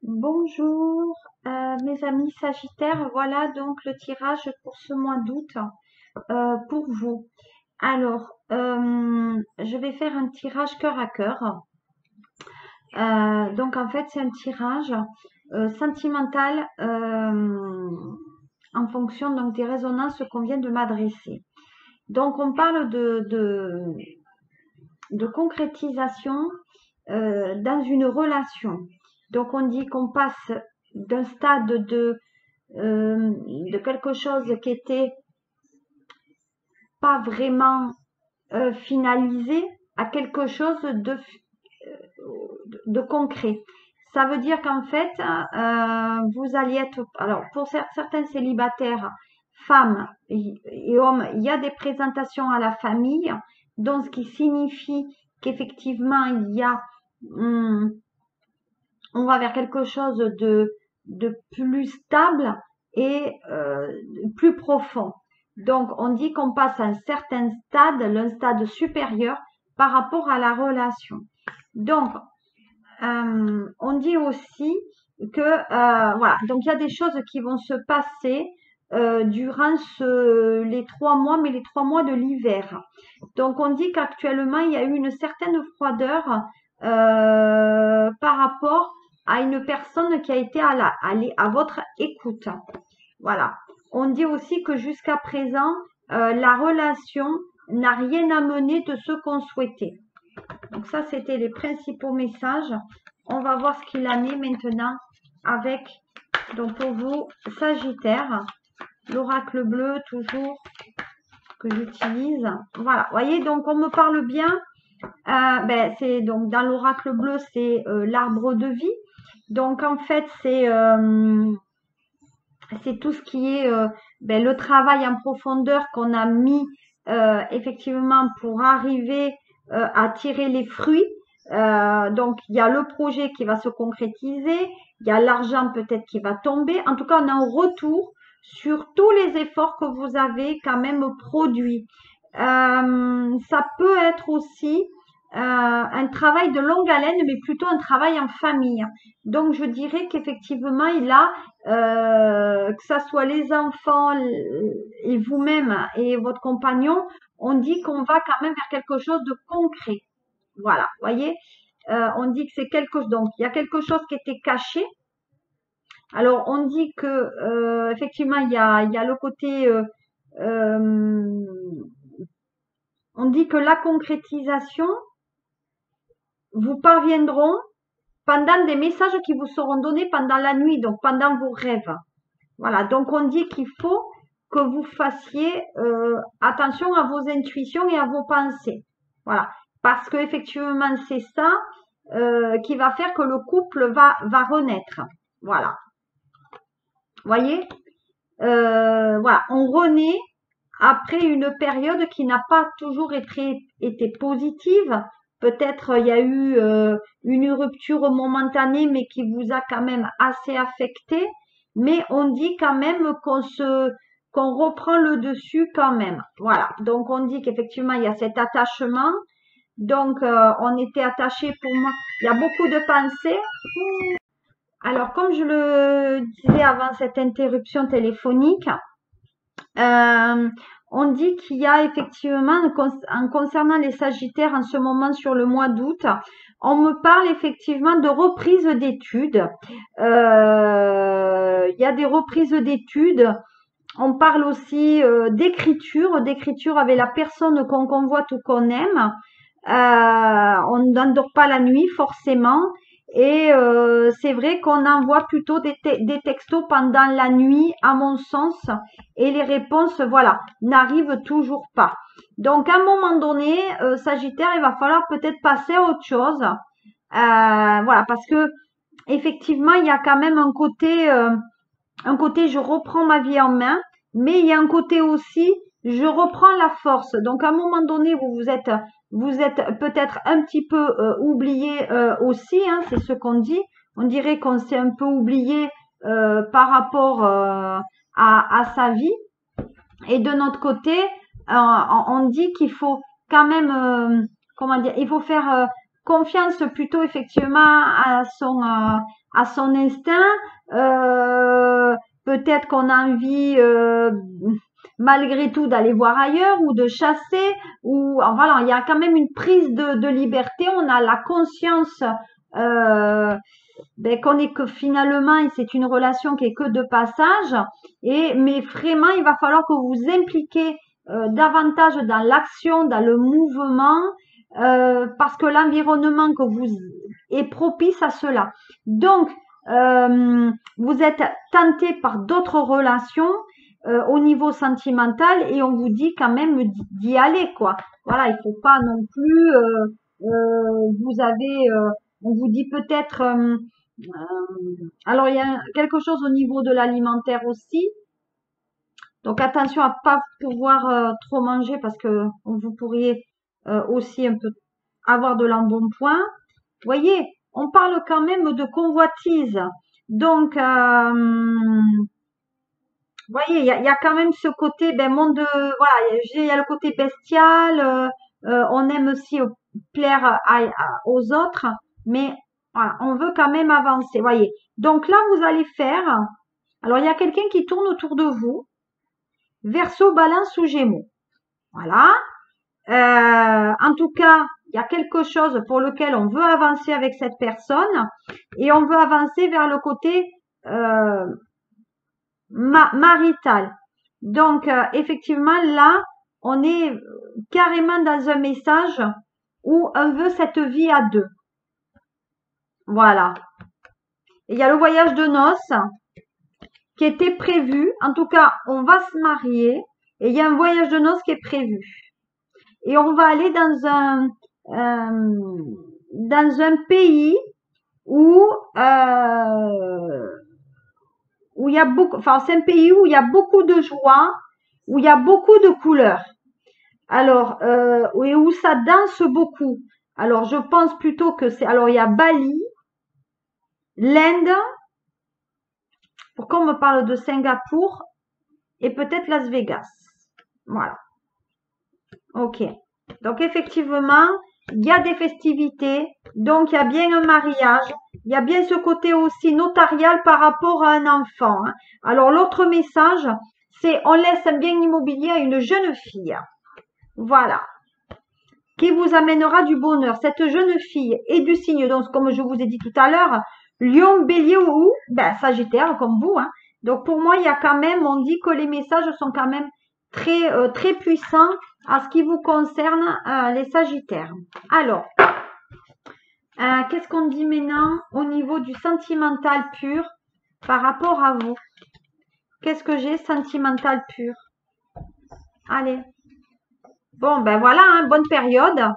Bonjour, mes amis Sagittaires, voilà donc le tirage pour ce mois d'août pour vous. Alors, je vais faire un tirage cœur à cœur. Donc en fait, c'est un tirage sentimental en fonction donc des résonances qu'on vient de m'adresser. Donc on parle de concrétisation dans une relation. Donc on dit qu'on passe d'un stade de quelque chose qui était pas vraiment finalisé à quelque chose de concret. Ça veut dire qu'en fait, vous alliez être, alors pour certains célibataires, femmes et hommes, il y a des présentations à la famille, donc ce qui signifie qu'effectivement il y a, on va vers quelque chose de plus stable et plus profond. Donc, on dit qu'on passe à un certain stade, un stade supérieur par rapport à la relation. Donc, on dit aussi que, voilà, donc il y a des choses qui vont se passer durant les 3 mois, mais les 3 mois de l'hiver. Donc, on dit qu'actuellement, il y a eu une certaine froideur par rapport à une personne qui a été à votre écoute. Voilà. On dit aussi que jusqu'à présent, la relation n'a rien amené de ce qu'on souhaitait. Donc ça, c'était les principaux messages. On va voir ce qu'il en est maintenant avec, donc pour vous, Sagittaire, l'oracle bleu toujours que j'utilise. Voilà, vous voyez, donc on me parle bien. C'est donc dans l'oracle bleu, c'est l'arbre de vie. Donc en fait, c'est tout ce qui est le travail en profondeur qu'on a mis effectivement pour arriver à tirer les fruits. Donc il y a le projet qui va se concrétiser, il y a l'argent peut-être qui va tomber. En tout cas, on a un retour sur tous les efforts que vous avez quand même produits. Ça peut être aussi un travail de longue haleine, mais plutôt un travail en famille. Donc je dirais qu'effectivement, il a que ça soit les enfants et vous-même et votre compagnon, on dit qu'on va quand même vers quelque chose de concret. Voilà, voyez, on dit que c'est quelque chose. Donc, il y a quelque chose qui était caché. Alors, on dit que effectivement, il y a le côté. On dit que la concrétisation vous parviendront pendant des messages qui vous seront donnés pendant la nuit, donc pendant vos rêves. Voilà, donc on dit qu'il faut que vous fassiez attention à vos intuitions et à vos pensées. Voilà, parce que effectivement c'est ça qui va faire que le couple va renaître. Voilà, voyez, voilà, on renaît après une période qui n'a pas toujours été positive. Peut-être il y a eu une rupture momentanée, mais qui vous a quand même assez affecté. Mais on dit quand même qu'on reprend le dessus quand même. Voilà. Donc on dit qu'effectivement il y a cet attachement. Donc on était attaché pour moi. Il y a beaucoup de pensées. Alors comme je le disais avant cette interruption téléphonique, euh, on dit qu'il y a effectivement, en concernant les Sagittaires en ce moment sur le mois d'août, on me parle effectivement de reprise d'études. Il y a des reprises d'études. On parle aussi d'écriture avec la personne qu'on convoite ou qu'on aime. On n'endort pas la nuit forcément. Et c'est vrai qu'on envoie plutôt des textos pendant la nuit, à mon sens, et les réponses, voilà, n'arrivent toujours pas. Donc, à un moment donné, Sagittaire, il va falloir peut-être passer à autre chose. Voilà, parce que effectivement, il y a quand même un côté, je reprends ma vie en main, mais il y a un côté aussi, je reprends la force. Donc, à un moment donné, vous êtes peut-être un petit peu oublié aussi, hein, c'est ce qu'on dit. On dirait qu'on s'est un peu oublié par rapport à sa vie. Et de notre côté, on dit qu'il faut quand même, comment dire, il faut faire confiance plutôt effectivement à son instinct. Peut-être qu'on a envie malgré tout d'aller voir ailleurs ou de chasser, ou voilà, il y a quand même une prise de liberté. On a la conscience qu'on est que finalement c'est une relation qui est que de passage, mais vraiment il va falloir que vous vous impliquez davantage dans l'action, dans le mouvement, parce que l'environnement que vous est propice à cela. Donc vous êtes tenté par d'autres relations au niveau sentimental, et on vous dit quand même d'y aller, quoi. Voilà, il faut pas non plus on vous dit peut-être alors il y a quelque chose au niveau de l'alimentaire aussi. Donc attention à pas pouvoir trop manger, parce que vous pourriez aussi un peu avoir de l'embonpoint. Vous voyez, on parle quand même de convoitise. Donc vous voyez, il y a quand même ce côté, voilà, il y a le côté bestial, on aime aussi plaire aux autres, mais voilà, on veut quand même avancer, voyez. Donc là, vous allez faire, alors il y a quelqu'un qui tourne autour de vous, Verseau, Balance ou Gémeaux. Voilà. En tout cas, il y a quelque chose pour lequel on veut avancer avec cette personne, et on veut avancer vers le côté marital. Donc, effectivement, là, on est carrément dans un message où on veut cette vie à deux. Voilà. Et il y a le voyage de noces qui était prévu. En tout cas, on va se marier et il y a un voyage de noces qui est prévu. Et on va aller dans un pays où il y a beaucoup, enfin c'est un pays où il y a beaucoup de joie, où il y a beaucoup de couleurs. Alors, et où ça danse beaucoup. Alors, je pense plutôt que c'est, alors il y a Bali, l'Inde, pourquoi on me parle de Singapour, et peut-être Las Vegas. Voilà. Ok. Donc effectivement, il y a des festivités, donc il y a bien un mariage, il y a bien ce côté aussi notarial par rapport à un enfant. Alors l'autre message, c'est on laisse un bien immobilier à une jeune fille. Voilà. Qui vous amènera du bonheur. Cette jeune fille est du signe, donc comme je vous ai dit tout à l'heure, Lion, Bélier ou Sagittaire comme vous. Donc pour moi, il y a quand même, on dit que les messages sont quand même très très puissants à ce qui vous concerne, les Sagittaires. Alors, qu'est-ce qu'on dit maintenant au niveau du sentimental pur par rapport à vous? Qu'est-ce que j'ai sentimental pur? Allez. Bon, ben voilà, bonne période.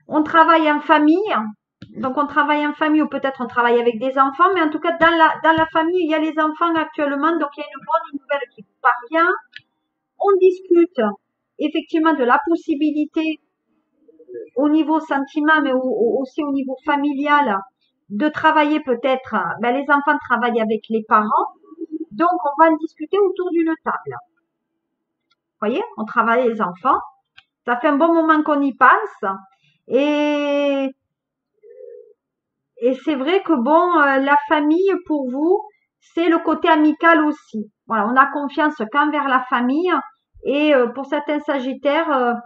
On travaille en famille. Donc, on travaille en famille ou peut-être on travaille avec des enfants. Mais en tout cas, dans la famille, il y a les enfants actuellement. Donc, il y a une bonne nouvelle qui vous parvient. On discute effectivement de la possibilité au niveau sentiment, mais aussi au niveau familial, de travailler peut-être. Les enfants travaillent avec les parents. Donc, on va en discuter autour d'une table. Vous voyez, on travaille les enfants. Ça fait un bon moment qu'on y pense. Et c'est vrai que bon, la famille pour vous, c'est le côté amical aussi. Voilà, on a confiance qu'envers la famille. Et pour certains Sagittaires,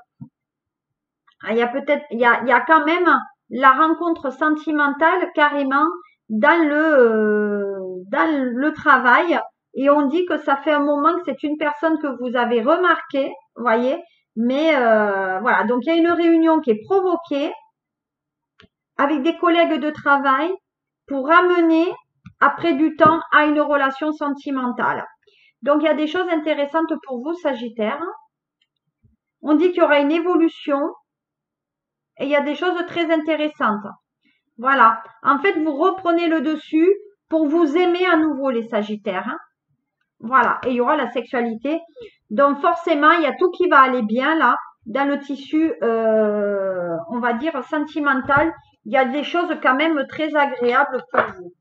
il y a quand même la rencontre sentimentale carrément dans le travail. Et on dit que ça fait un moment que c'est une personne que vous avez remarqué, vous voyez. Mais voilà, donc il y a une réunion qui est provoquée avec des collègues de travail pour ramener, après du temps, à une relation sentimentale. Donc, il y a des choses intéressantes pour vous, Sagittaire. On dit qu'il y aura une évolution et il y a des choses très intéressantes. Voilà. En fait, vous reprenez le dessus pour vous aimer à nouveau, les Sagittaires. Voilà. Et il y aura la sexualité. Donc, forcément, il y a tout qui va aller bien, là, dans le tissu, on va dire, sentimental. Il y a des choses quand même très agréables pour vous.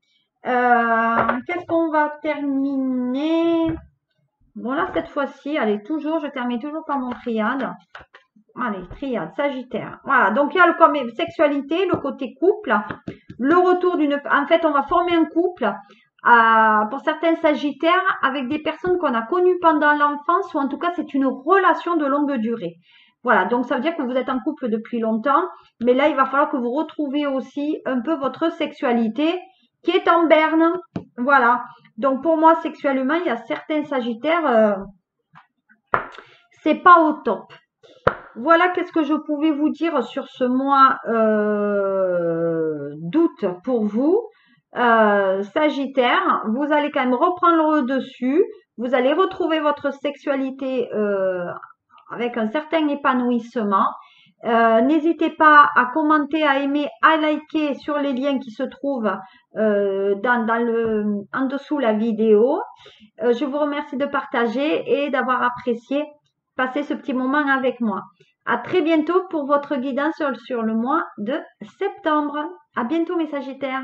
Qu'est-ce qu'on va terminer? Bon, là, cette fois-ci, allez, je termine toujours par mon triade. Allez, triade, Sagittaire. Voilà, donc il y a le côté sexualité, le côté couple, le retour d'une... En fait, on va former un couple, pour certains Sagittaires, avec des personnes qu'on a connues pendant l'enfance, ou en tout cas, c'est une relation de longue durée. Voilà, donc ça veut dire que vous êtes en couple depuis longtemps, mais là, il va falloir que vous retrouviez aussi un peu votre sexualité qui est en berne. Voilà, donc pour moi, sexuellement, il y a certains Sagittaires, c'est pas au top. Voilà qu'est-ce que je pouvais vous dire sur ce mois d'août pour vous. Sagittaire, vous allez quand même reprendre le dessus. Vous allez retrouver votre sexualité avec un certain épanouissement. N'hésitez pas à commenter, à aimer, à liker sur les liens qui se trouvent en dessous la vidéo. Je vous remercie de partager et d'avoir apprécié passer ce petit moment avec moi. À très bientôt pour votre guidance sur le mois de septembre. À bientôt mes Sagittaires.